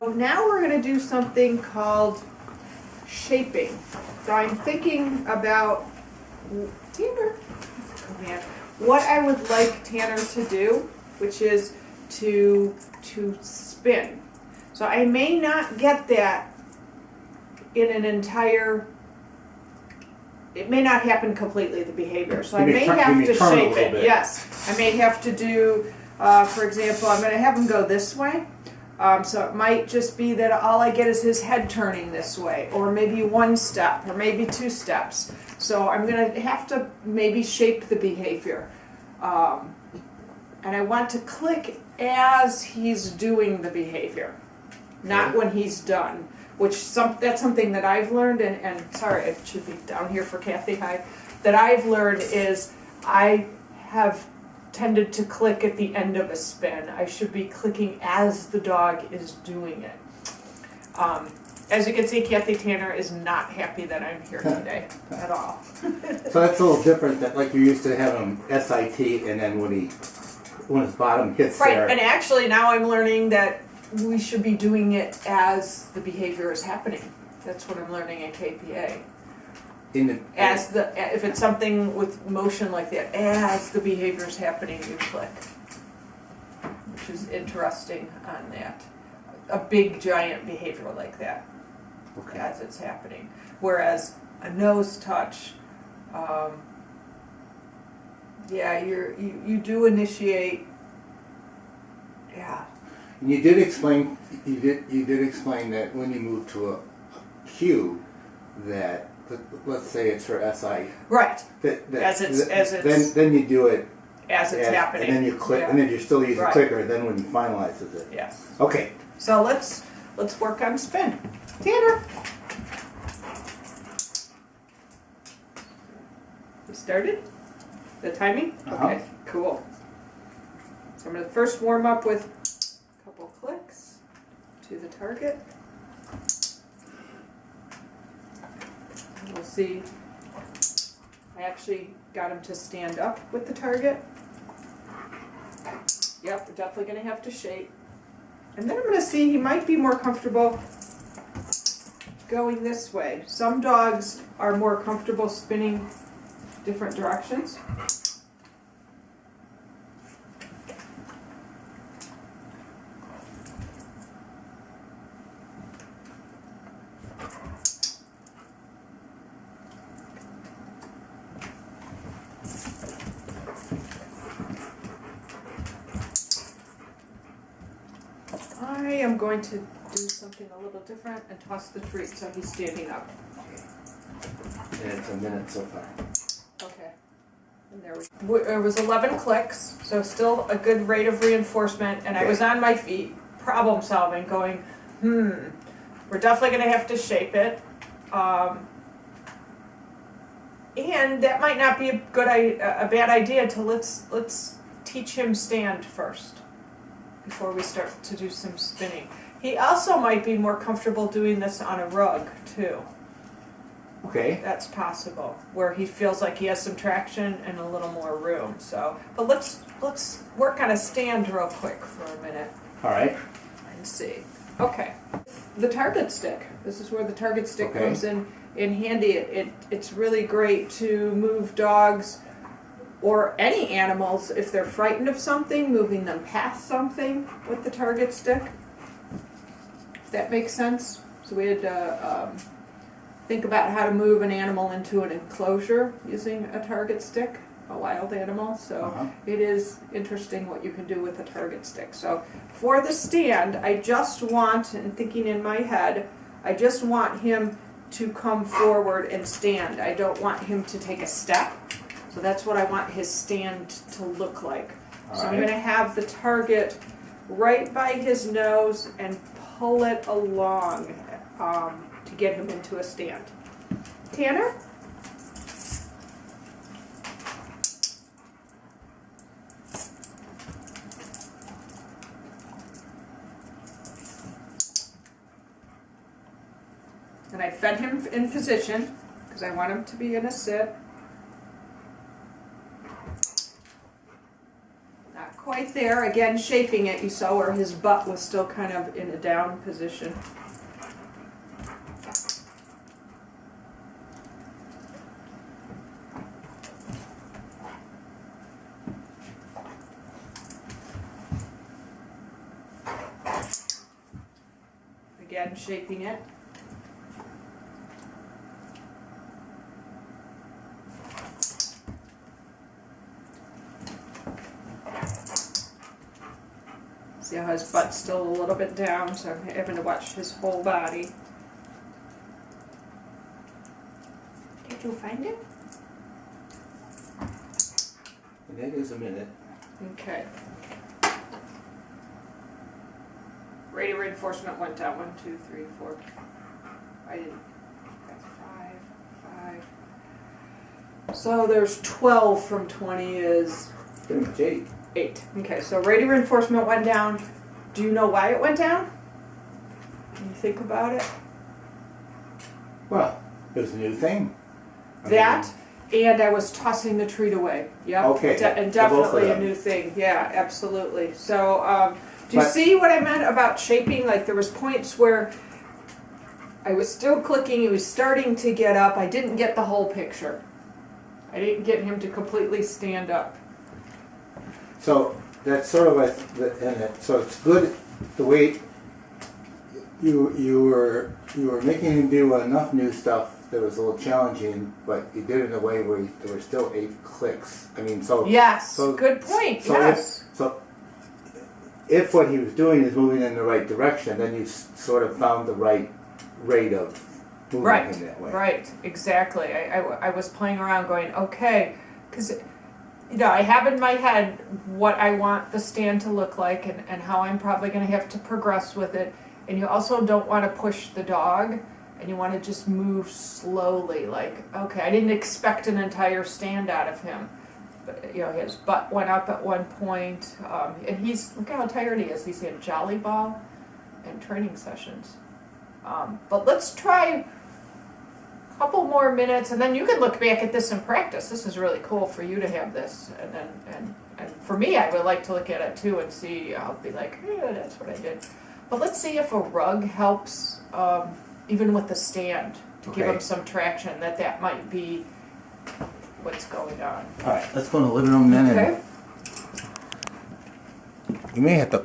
Now we're going to do something called shaping. So I'm thinking about Tanner, what I would like Tanner to do, which is to spin. So I may not get that in an entire. It may not happen completely, the behavior. So I may have to shape it. Yes, I may have to do. For example, I'm going to have him go this way. So it might just be that all I get is his head turning this way, or maybe one step, or maybe two steps. So I'm going to have to maybe shape the behavior. And I want to click as he's doing the behavior, not when he's done. That's something that I've learned, and sorry, it should be down here for Kathy, that I've learned is I have tended to click at the end of a spin. I should be clicking as the dog is doing it. As you can see, Kathy Tanner is not happy that I'm here today at all. So that's a little different than like you used to have him SIT, and then when his bottom hits there. Right, and actually now I'm learning that we should be doing it as the behavior is happening. That's what I'm learning at KPA. If it's something with motion like that, as the behavior is happening, you click, which is interesting on that. A big giant behavior like that, as it's happening. Whereas a nose touch, you do initiate. Yeah. You did explain. You did explain that when you move to a cue, that let's say it's for SI. Right. Then you do it as it's happening, and then you click, and then you still use the clicker. Then when you finalizes it. Yes. Okay. So let's work on spin. Tanner. We started? The timing? Okay, cool. So I'm going to first warm up with a couple clicks to the target. And we'll see. I actually got him to stand up with the target. Yep, we're definitely going to have to shape. And then I'm going to see he might be more comfortable going this way. Some dogs are more comfortable spinning different directions. I am going to do something a little different and toss the treat so he's standing up. And it's a minute so far. Okay. And there was 11 clicks, so still a good rate of reinforcement, and I was on my feet, problem solving, going, we're definitely going to have to shape it. And that might not be a bad idea to let's teach him stand first before we start to do some spinning. He also might be more comfortable doing this on a rug too. Okay. That's possible, where he feels like he has some traction and a little more room. So, but let's work on a stand real quick for a minute. All right. And see. Okay. The target stick. This is where the target stick comes in handy. It's really great to move dogs or any animals if they're frightened of something, moving them past something with the target stick. If that makes sense. So we had to think about how to move an animal into an enclosure using a target stick, a wild animal. So it is interesting what you can do with a target stick. So for the stand, I just want, and thinking in my head, I just want him to come forward and stand. I don't want him to take a step. So that's what I want his stand to look like. So I'm going to have the target right by his nose and pull it along to get him into a stand. Tanner? And I fed him in position because I want him to be in a sit. Not quite right there. Again, shaping it. You saw where his butt was still kind of in a down position. Again, shaping it. See how his butt's still a little bit down, so I'm having to watch his whole body. Did you find it? And that is a minute. Okay. Rate of reinforcement went down. 1, 2, 3, 4. I didn't. That's 5. So there's 12 from 20 is Pretty much 8. 8. Okay, so rate of reinforcement went down. Do you know why it went down? Can you think about it? Well, it was a new thing. That, and I was tossing the treat away. Yep. Okay, And so both of definitely a them. new thing. Yeah, absolutely. So, do you But- see what I meant about shaping? Like there was points where I was still clicking, he was starting to get up. I didn't get the whole picture. I didn't get him to completely stand up. So that's sort of so it's good the way you were making him do enough new stuff that was a little challenging, but you did it in a way where there were still 8 clicks. I mean, so Yes, so- good point. so Yes. if what he was doing is moving in the right direction, then you sort of found the right rate of moving Right, him that way. right, exactly. I was playing around going, okay, because, you know, I have in my head what I want the stand to look like and how I'm probably going to have to progress with it. And you also don't want to push the dog, and you want to just move slowly. Like, okay, I didn't expect an entire stand out of him. But, you know, his butt went up at one point, and look how tired he is. He's had Jolly Ball and training sessions. But let's try a couple more minutes, and then you can look back at this in practice. This is really cool for you to have this, and for me, I would like to look at it too and see. I'll be like, yeah, that's what I did. But let's see if a rug helps, even with the stand, to give Okay. him some traction. That might be what's going on. All right, let's go in the living room then. Okay. And you may have to